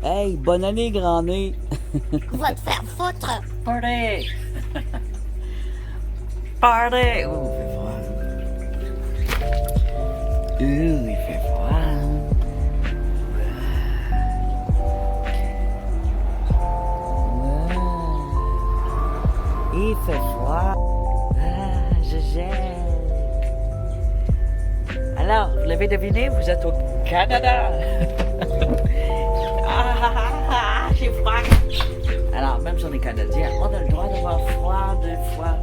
Hey, bonne année, grand nez! Va te faire foutre. Party! Party! Il fait froid. Il fait froid. Ah, je gèle. Alors, vous l'avez deviné, vous êtes au Canada. J'ai froid. Alors, même si on est Canadien, on a le droit d'avoir froid 2 fois.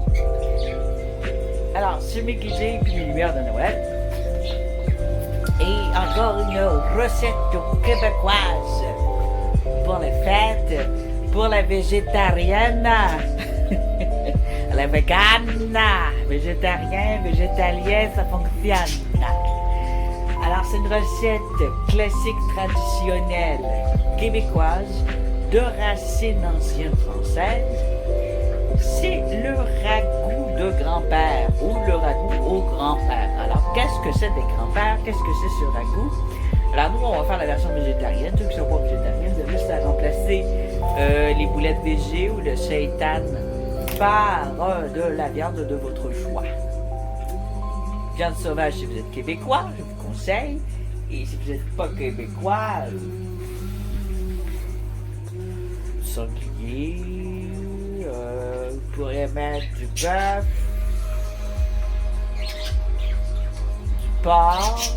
Alors, c'est mes guidés puis mes lumières de Noël. Et encore une recette québécoise pour les fêtes, pour la végétarienne, la végane, végétarien, végétalien, ça fonctionne. Alors, c'est une recette classique traditionnelle québécoise de racines anciennes françaises. C'est le ragoût de grand-père ou le ragoût au grand-père. Alors, qu'est-ce que c'est des grands-pères? Qu'est-ce que c'est ce ragoût? Alors, nous, on va faire la version végétarienne. Ceux qui ne sont pas végétariens, vous avez juste à remplacer les boulettes végé ou le seitan par de la viande de votre choix. Viande sauvage si vous êtes québécois, je vous conseille. Et si vous n'êtes pas québécois, sanglier, vous pourrez mettre du bœuf, du porc,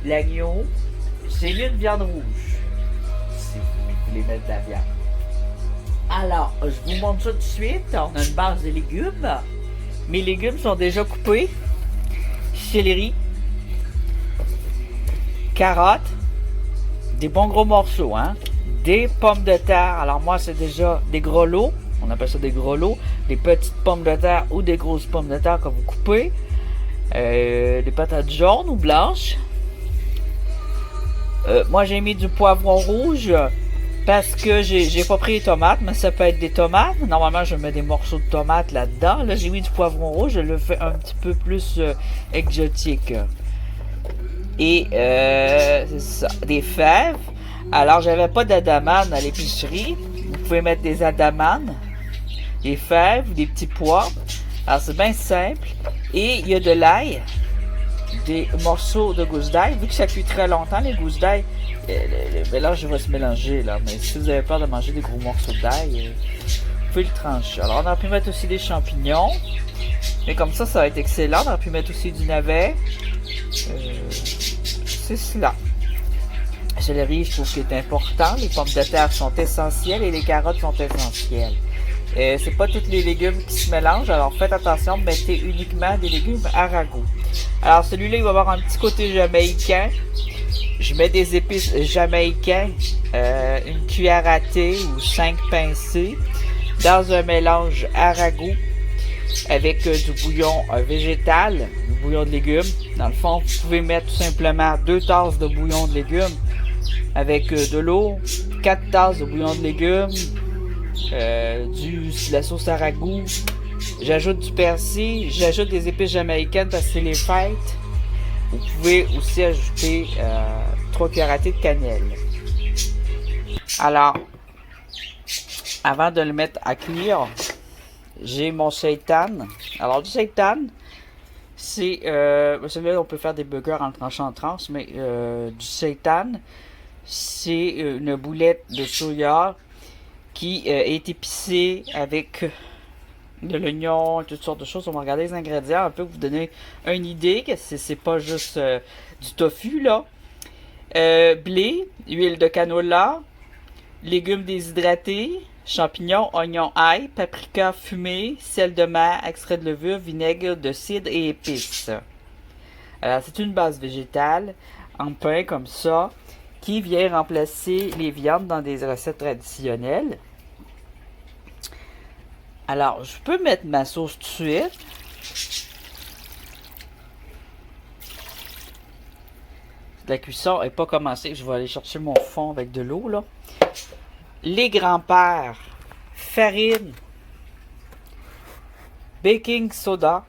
de l'agneau. C'est mieux de viande rouge, si vous voulez mettre de la viande. Alors, je vous montre ça tout de suite. On a une base de légumes. Mes légumes sont déjà coupés. Céleri, carottes, des bons gros morceaux, hein. Des pommes de terre. Alors moi, c'est déjà des grelots. On appelle ça des grelots. Des petites pommes de terre ou des grosses pommes de terre que vous coupez. Des patates jaunes ou blanches. Moi, j'ai mis du poivron rouge parce que j'ai pas pris les tomates, mais ça peut être des tomates. Normalement, je mets des morceaux de tomates là-dedans. Là, j'ai mis du poivron rouge. Je le fais un petit peu plus exotique. Et c'est ça, des fèves. Alors, j'avais pas d'adamane à l'épicerie. Vous pouvez mettre des adamanes, des fèves, des petits pois. Alors, c'est bien simple. Et il y a de l'ail, des morceaux de gousse d'ail. Vu que ça cuit très longtemps, les gousses d'ail, le mélange va se mélanger, là. Mais si vous avez peur de manger des gros morceaux d'ail, vous pouvez le trancher. Alors, on aurait pu mettre aussi des champignons. Mais comme ça va être excellent. On aurait pu mettre aussi du navet. C'est cela. Le céleri, je trouve qu'il est important. Les pommes de terre sont essentielles et les carottes sont essentielles. C'est pas tous les légumes qui se mélangent, alors faites attention, mettez uniquement des légumes à ragoût. Alors celui-là, il va avoir un petit côté jamaïcain. Je mets des épices jamaïcains, une cuillère à thé ou 5 pincées dans un mélange à ragoût avec du bouillon végétal, du bouillon de légumes. Dans le fond, vous pouvez mettre tout simplement 2 tasses de bouillon de légumes avec de l'eau, 4 tasses de bouillon de légumes, de la sauce à ragoût. J'ajoute du persil, j'ajoute des épices jamaïcaines parce que c'est les fêtes. Vous pouvez aussi ajouter 3 cuillères à thé de cannelle. Alors, avant de le mettre à cuire, j'ai mon seitan. Alors, du seitan, c'est celui-là, on peut faire des burgers en le tranchant en tranches, mais du seitan, c'est une boulette de soya qui est épicée avec de l'oignon, toutes sortes de choses. On va regarder les ingrédients un peu pour vous donner une idée que c'est pas juste du tofu, là. Blé, huile de canola, légumes déshydratés, champignons, oignons, ail, paprika fumé, sel de mer, extrait de levure, vinaigre de cidre et épices. Alors, c'est une base végétale en pain comme ça qui vient remplacer les viandes dans des recettes traditionnelles. Alors, je peux mettre ma sauce tout de suite. La cuisson n'est pas commencée. Je vais aller chercher mon fond avec de l'eau, là. Les grands-pères, farine, baking soda,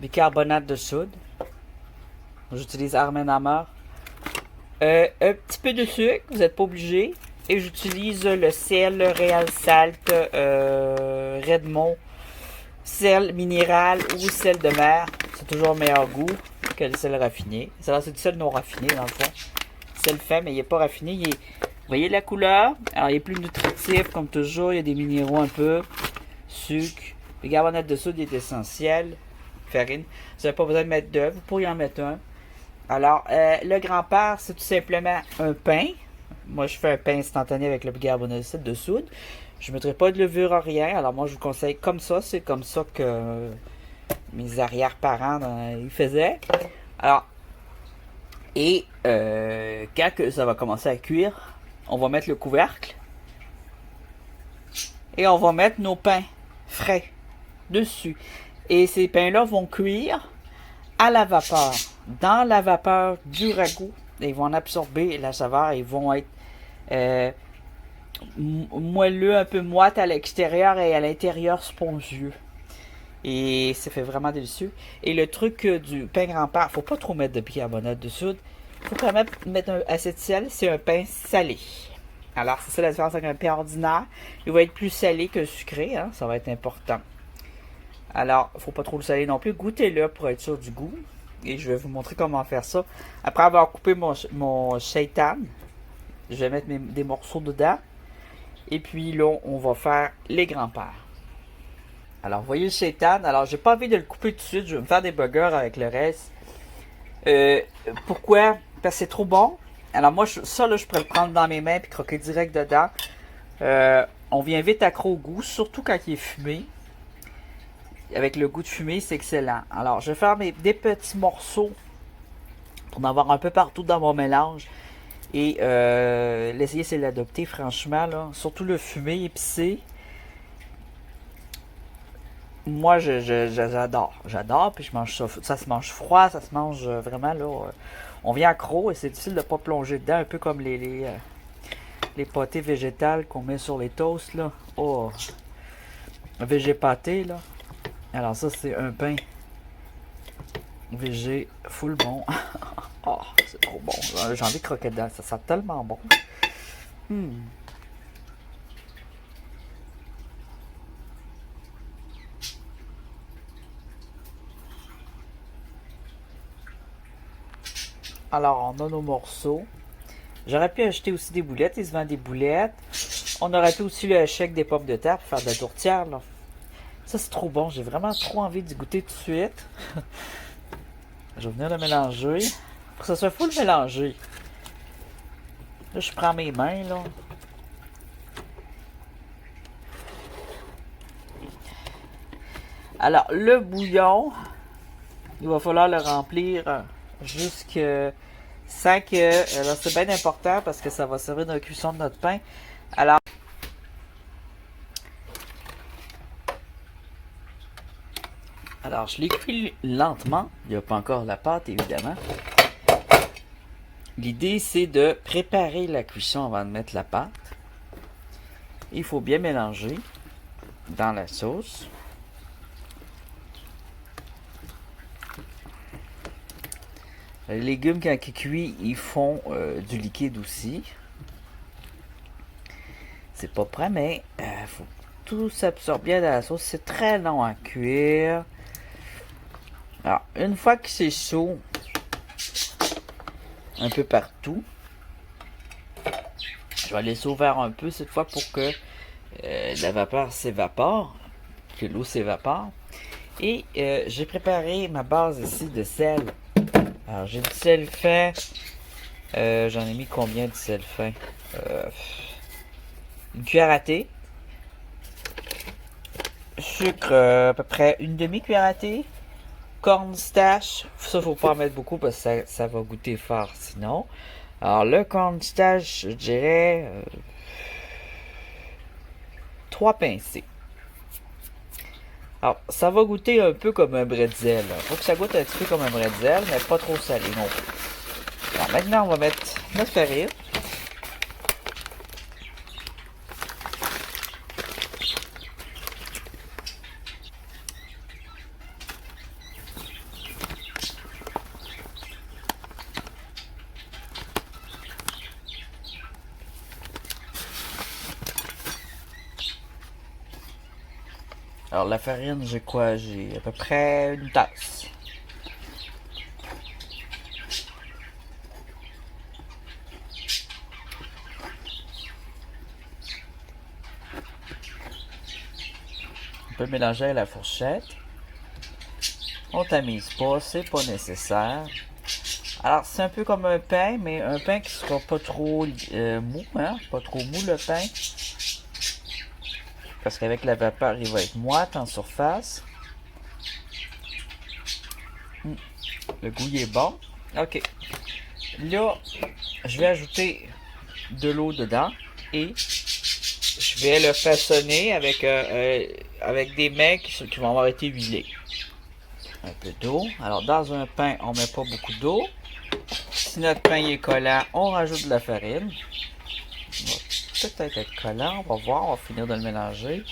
bicarbonate de soude. J'utilise Arm & Hammer. Un petit peu de sucre, vous n'êtes pas obligé. Et j'utilise le sel, le Real Salt, Redmond, sel minéral ou sel de mer. C'est toujours meilleur goût que le sel raffiné. C'est du sel non raffiné dans le fond. Sel fin, mais il n'est pas raffiné. Vous voyez la couleur? Alors il est plus nutritif comme toujours. Il y a des minéraux un peu. Sucre. Le bicarbonate de soude est essentiel. Farine. Vous n'avez pas besoin de mettre d'œuf. Vous pourriez en mettre un. Alors, le grand-père, c'est tout simplement un pain. Moi, je fais un pain instantané avec le bicarbonate de soude. Je ne mettrai pas de levure à rien. Alors, moi, je vous conseille comme ça. C'est comme ça que mes arrière-parents ils faisaient. Alors, et quand que ça va commencer à cuire, on va mettre le couvercle. Et on va mettre nos pains frais dessus. Et ces pains-là vont cuire à la vapeur. Dans la vapeur du ragoût, ils vont en absorber la saveur. Ils vont être moelleux, un peu moite à l'extérieur et à l'intérieur spongieux. Et ça fait vraiment délicieux. Et le truc du pain grand-père, faut pas trop mettre de bicarbonate de soude. Faut quand même mettre assez de sel. C'est un pain salé. Alors, c'est ça la différence avec un pain ordinaire. Il va être plus salé que sucré. Hein? Ça va être important. Alors, faut pas trop le saler non plus. Goûtez-le pour être sûr du goût. Et je vais vous montrer comment faire ça. Après avoir coupé mon seitan, je vais mettre des morceaux dedans. Et puis là, on va faire les grands-pères. Alors, voyez le seitan. Alors, j'ai pas envie de le couper tout de suite. Je vais me faire des burgers avec le reste. Pourquoi? Parce que c'est trop bon. Alors, moi, ça, là, je pourrais le prendre dans mes mains et croquer direct dedans. On vient vite accro au goût, surtout quand il est fumé. Avec le goût de fumée, c'est excellent. Alors, je vais faire des petits morceaux pour en avoir un peu partout dans mon mélange. Et l'essayer, c'est l'adopter, franchement. Là. Surtout le fumé épicé. Moi, j'adore. J'adore, puis je mange ça. Ça se mange froid, ça se mange vraiment, là. On vient accro et c'est difficile de ne pas plonger dedans, un peu comme les pâtés végétales qu'on met sur les toasts, là. Oh! Végépâté, là. Alors ça, c'est un pain végé full bon. Oh, c'est trop bon. J'ai envie de croquer dedans. Ça sent tellement bon. Alors, on a nos morceaux. J'aurais pu acheter aussi des boulettes. Il se vend des boulettes. On aurait pu aussi le chèque des pommes de terre pour faire de la tourtière, là. Ça, c'est trop bon. J'ai vraiment trop envie d'y goûter tout de suite. Je vais venir le mélanger. Pour que ça soit full mélangé. Là, je prends mes mains, là. Alors, le bouillon, il va falloir le remplir jusque sans que... Alors, c'est bien important parce que ça va servir de cuisson de notre pain. Alors, je l'ai cuit lentement. Il n'y a pas encore la pâte, évidemment. L'idée, c'est de préparer la cuisson avant de mettre la pâte. Il faut bien mélanger dans la sauce. Les légumes, quand ils cuisent, ils font du liquide aussi. C'est pas prêt, mais il faut que tout s'absorbe bien dans la sauce. C'est très long à cuire. Alors, une fois que c'est chaud, un peu partout, je vais laisser ouvert un peu cette fois pour que la vapeur s'évapore, que l'eau s'évapore. Et j'ai préparé ma base ici de sel. Alors, j'ai du sel fin. J'en ai mis combien de sel fin? Une cuillère à thé. Sucre, à peu près une demi-cuillère à thé. Cornstarch. Ça, faut pas en mettre beaucoup parce que ça va goûter fort sinon. Alors, le cornstarch, je dirais 3 pincées. Alors, ça va goûter un peu comme un bretzel. Faut que ça goûte un petit peu comme un bretzel, mais pas trop salé non plus. Alors, maintenant, on va mettre notre farine. Alors la farine, j'ai quoi? J'ai à peu près une tasse. On peut mélanger à la fourchette. On tamise pas, c'est pas nécessaire. Alors c'est un peu comme un pain, mais un pain qui sera pas trop mou, hein? Pas trop mou le pain. Parce qu'avec la vapeur, il va être moite en surface. Le goût il est bon. Ok. Là, je vais ajouter de l'eau dedans et je vais le façonner avec, avec des mets qui vont avoir été huilés. Un peu d'eau. Alors, dans un pain, on met pas beaucoup d'eau. Si notre pain est collant, on rajoute de la farine. Il va peut-être être collant. On va voir. On va finir de le mélanger.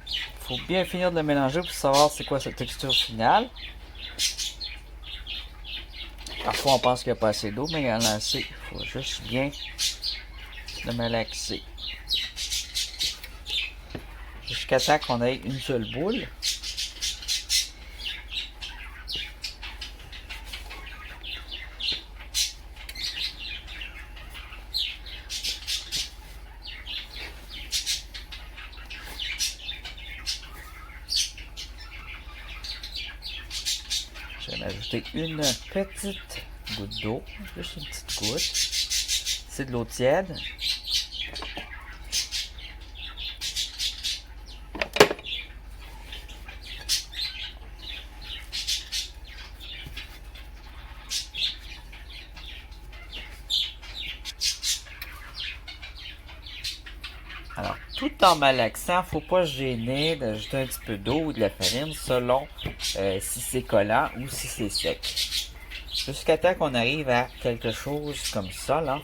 Il faut bien finir de le mélanger pour savoir c'est quoi sa texture finale. Parfois, on pense qu'il n'y a pas assez d'eau, mais il y en a assez. Il faut juste bien le malaxer. Jusqu'à temps qu'on ait une seule boule. Je vais m'ajouter une petite goutte d'eau, juste une petite goutte. C'est de l'eau tiède. Alors, tout en malaxant, faut pas se gêner d'ajouter un petit peu d'eau ou de la farine selon si c'est collant ou si c'est sec. Jusqu'à temps qu'on arrive à quelque chose comme ça, là,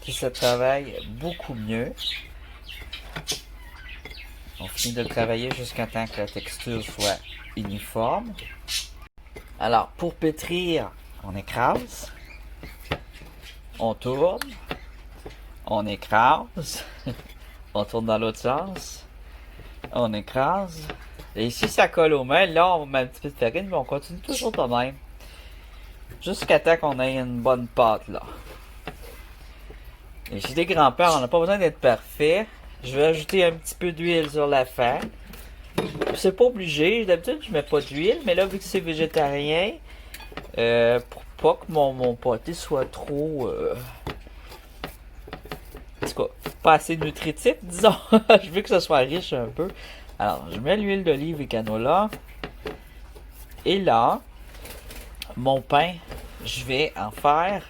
qui se travaille beaucoup mieux. On finit de le travailler jusqu'à temps que la texture soit uniforme. Alors, pour pétrir, on écrase, on tourne, on écrase, on tourne dans l'autre sens, on écrase. Et si ça colle aux mains, là, on met un petit peu de farine, mais on continue toujours de même. Jusqu'à temps qu'on ait une bonne pâte, là. Et chez les grands-pères, on n'a pas besoin d'être parfait. Je vais ajouter un petit peu d'huile sur la fin. C'est pas obligé. D'habitude, je mets pas d'huile, mais là, vu que c'est végétarien, pour pas que mon pâté soit trop... en tout cas, pas assez nutritif, disons. Je veux que ce soit riche un peu. Alors, je mets l'huile d'olive et canola. Et là, mon pain, je vais en faire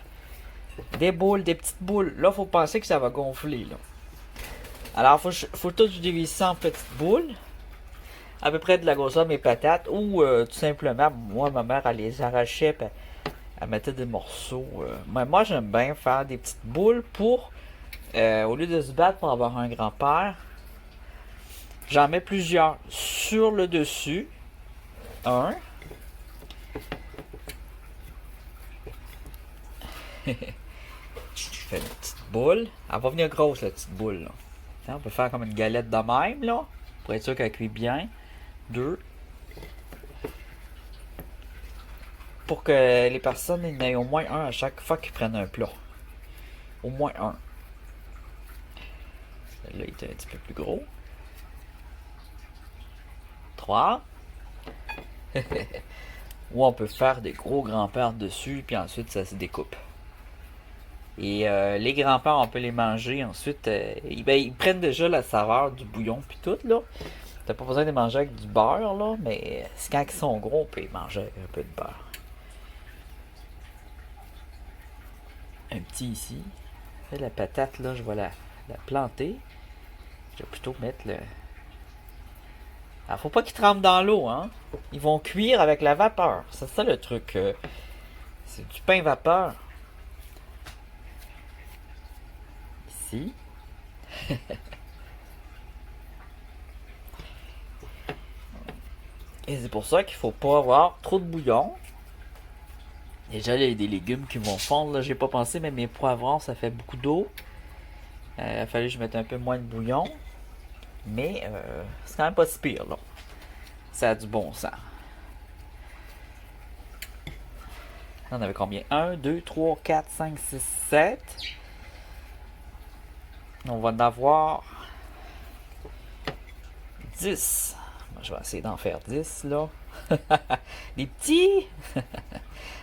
des boules, des petites boules. Là, il faut penser que ça va gonfler, là. Alors, faut tout diviser ça en petites boules. À peu près de la grosseur de mes patates. Ou tout simplement, moi, ma mère, elle les arrachait. Puis elle mettait des morceaux. Mais moi, j'aime bien faire des petites boules pour... au lieu de se battre pour avoir un grand-père, j'en mets plusieurs sur le dessus. Un. Je fais une petite boule. Elle va venir grosse, la petite boule, là. On peut faire comme une galette de même, là, pour être sûr qu'elle cuit bien. 2. Pour que les personnes en aient au moins un à chaque fois qu'ils prennent un plat. Au moins un. Celui-là, il était un petit peu plus gros. 3. Ou on peut faire des gros grands-pères dessus, puis ensuite ça se découpe. Et les grands-pères, on peut les manger ensuite. Ils prennent déjà la saveur du bouillon, puis tout, là. T'as pas besoin de les manger avec du beurre, là, mais quand ils sont gros, on peut les manger avec un peu de beurre. Un petit ici. La patate, là, je vais la planter. Je vais plutôt mettre le... Alors, faut pas qu'ils trempent dans l'eau, hein. Ils vont cuire avec la vapeur. C'est ça le truc. C'est du pain vapeur. Ici. Et c'est pour ça qu'il faut pas avoir trop de bouillon. Déjà, il y a des légumes qui vont fondre. Là, j'ai pas pensé, mais mes poivrons, ça fait beaucoup d'eau. Il a fallu que je mette un peu moins de bouillon. Mais c'est quand même pas si pire, là. Ça a du bon sens. On avait combien? 1, 2, 3, 4, 5, 6, 7. On va en avoir 10. Moi, je vais essayer d'en faire 10, là. Les petits.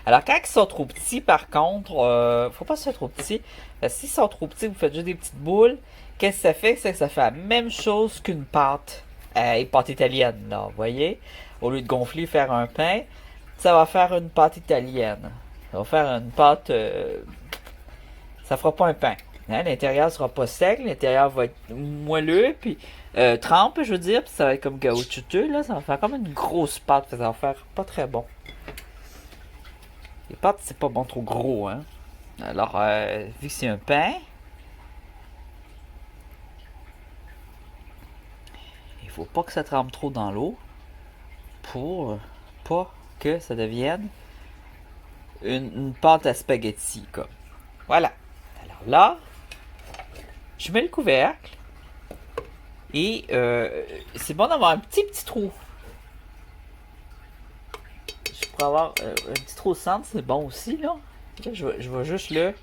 Alors, quand ils sont trop petits, par contre, faut pas que ce soit trop petit. Parce que s'ils sont trop petits, vous faites juste des petites boules. Qu'est-ce que ça fait? C'est que ça fait la même chose qu'une pâte. Une pâte italienne, là. Vous voyez? Au lieu de gonfler, faire un pain, ça va faire une pâte italienne. Ça va faire une pâte. Ça fera pas un pain. Hein? L'intérieur sera pas sec, l'intérieur va être moelleux, puis trempe, je veux dire, puis ça va être comme caoutchouteux, là. Ça va faire comme une grosse pâte, ça va faire pas très bon. Les pâtes, c'est pas bon trop gros, hein. Alors, vu que c'est un pain, il faut pas que ça trempe trop dans l'eau pour pas que ça devienne une pâte à spaghetti, comme. Voilà. Alors là, je mets le couvercle et c'est bon d'avoir un petit trou. Je pourrais avoir un petit trou au centre, c'est bon aussi, là. Là, je vais juste le...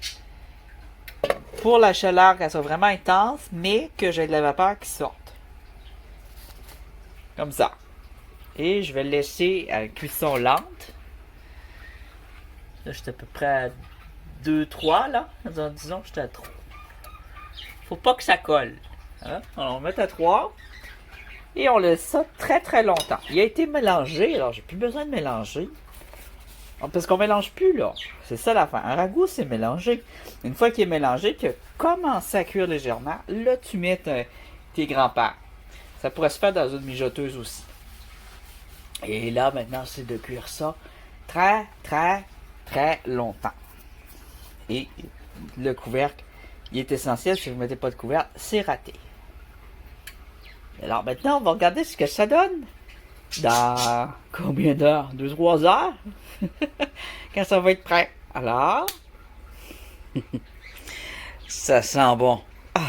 Pour la chaleur, qu'elle soit vraiment intense, mais que j'ai de la vapeur qui sorte. Comme ça. Et je vais le laisser à cuisson lente. Là, j'étais à peu près à 2-3, là. Disons que j'étais à 3. Faut pas que ça colle. Hein? Alors, on met à 3. Et on laisse ça très très longtemps. Il a été mélangé, alors j'ai plus besoin de mélanger. Parce qu'on mélange plus, là. C'est ça l'affaire. Un ragoût, c'est mélangé. Une fois qu'il est mélangé, qu'il a commencé à cuire légèrement, là, tu mets tes grands-pères. Ça pourrait se faire dans une mijoteuse aussi. Et là, maintenant, c'est de cuire ça très, très, très longtemps. Et le couvercle, il est essentiel. Si vous ne mettez pas de couvercle, c'est raté. Alors maintenant, on va regarder ce que ça donne. Dans combien d'heures? 2-3 heures? Quand ça va être prêt. Alors, ça sent bon. Ah.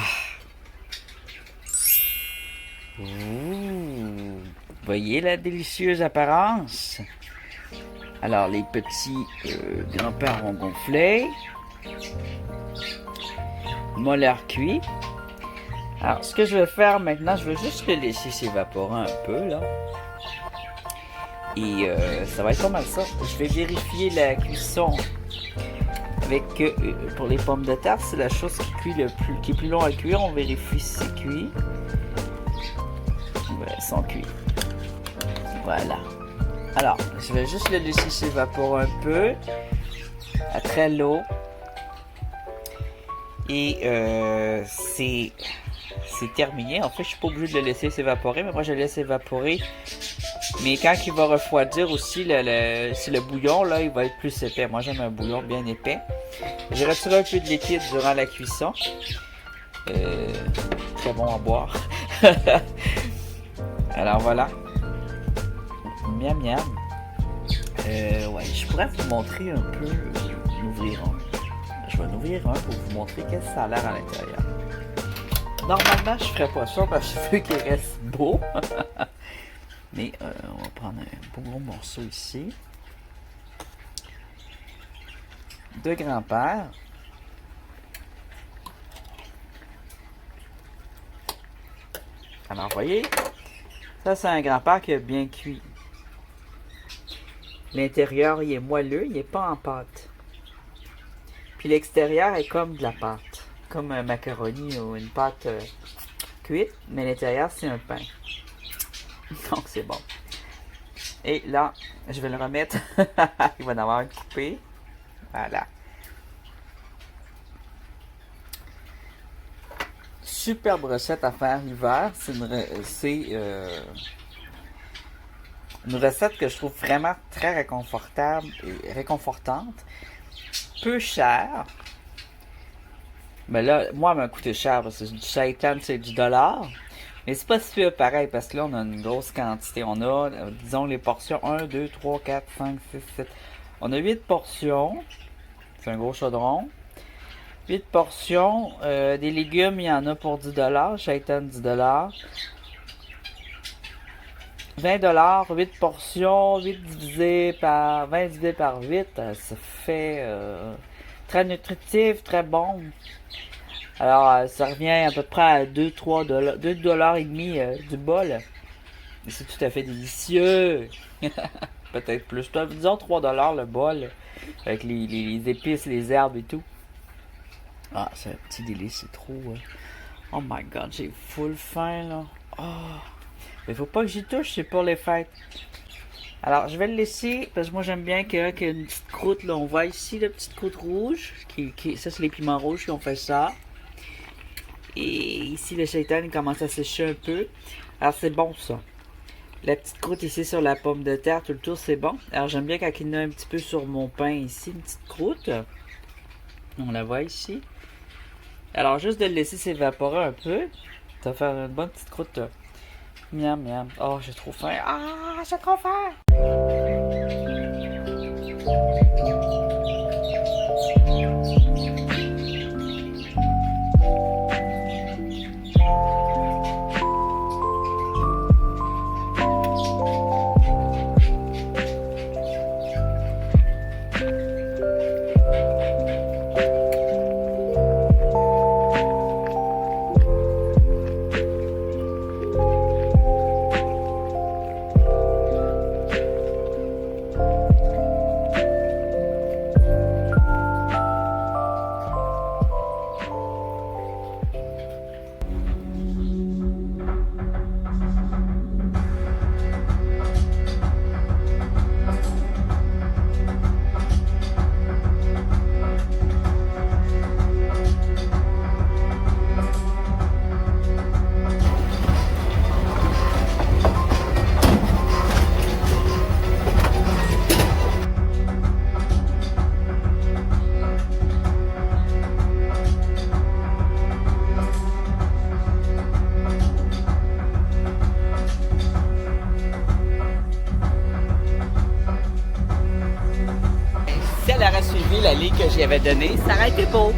Ouh. Voyez la délicieuse apparence. Alors, les petits grands-pères ont gonflé. Molaire cuit. Alors, ce que je vais faire maintenant, je vais juste le laisser s'évaporer un peu, là. Et ça va être pas mal ça. Je vais vérifier la cuisson avec pour les pommes de terre, c'est la chose qui est plus long à cuire. On vérifie si c'est cuit. Ouais, elles sont cuits. Voilà. Alors, je vais juste le laisser s'évaporer un peu à très l'eau. Et c'est terminé. En fait, je suis pas obligé de le laisser s'évaporer, mais moi je le laisse évaporer. Mais quand il va refroidir aussi, c'est le bouillon, là, il va être plus épais. Moi, j'aime un bouillon bien épais. J'ai retiré un peu de liquide durant la cuisson. Très bon à boire. Alors, voilà. Miam, miam. Ouais, je pourrais vous montrer un peu, l'ouvrir un. Je vais en ouvrir un pour vous montrer qu'est-ce que ça a l'air à l'intérieur. Normalement, je ferais pas ça parce que je veux qu'il reste beau. Mais on va prendre un beau gros morceau ici. De grand-père. Alors, vous voyez, ça c'est un grand-père qui a bien cuit. L'intérieur, il est moelleux, il n'est pas en pâte. Puis l'extérieur est comme de la pâte. Comme un macaroni ou une pâte cuite, mais l'intérieur, c'est un pain. Donc, c'est bon. Et là, je vais le remettre. Il va en avoir une coupée. Voilà. Superbe recette à faire l'hiver. C'est une recette que je trouve vraiment très réconfortable et réconfortante. Peu chère. Mais là, moi, elle m'a coûté cher parce que du seitan, c'est du dollar. Mais c'est pas si peu pareil parce que là, on a une grosse quantité. On a, disons, les portions 1, 2, 3, 4, 5, 6, 7. On a 8 portions. C'est un gros chaudron. 8 portions. Des légumes, il y en a pour 10$. Shaitan, 10$. 20$, 8 portions, 8 divisé par 20 divisé par 8, ça fait très nutritif, très bon. Alors, ça revient à peu près à 2-3$, $2,5 du bol. Et c'est tout à fait délicieux. Peut-être plus. Disons 3$ le bol. Avec les épices, les herbes et tout. Ah, c'est un petit délice, c'est trop. Oh my god, j'ai full faim là. Oh. Mais faut pas que j'y touche, c'est pour les fêtes. Alors, je vais le laisser, parce que moi j'aime bien qu'il y ait une petite croûte, là. On voit ici la petite croûte rouge. Ça, c'est les piments rouges qui ont fait ça. Et ici, le shaitan, il commence à sécher un peu. Alors, c'est bon, ça. La petite croûte ici sur la pomme de terre, tout le tour, c'est bon. Alors, j'aime bien quand il y en a un petit peu sur mon pain ici, une petite croûte. On la voit ici. Alors, juste de le laisser s'évaporer un peu. Ça va faire une bonne petite croûte. Miam, miam. Oh, j'ai trop faim. Ah, j'ai trop faim. Si elle aurait suivi la ligne que j'y avais donnée, ça aurait été beau.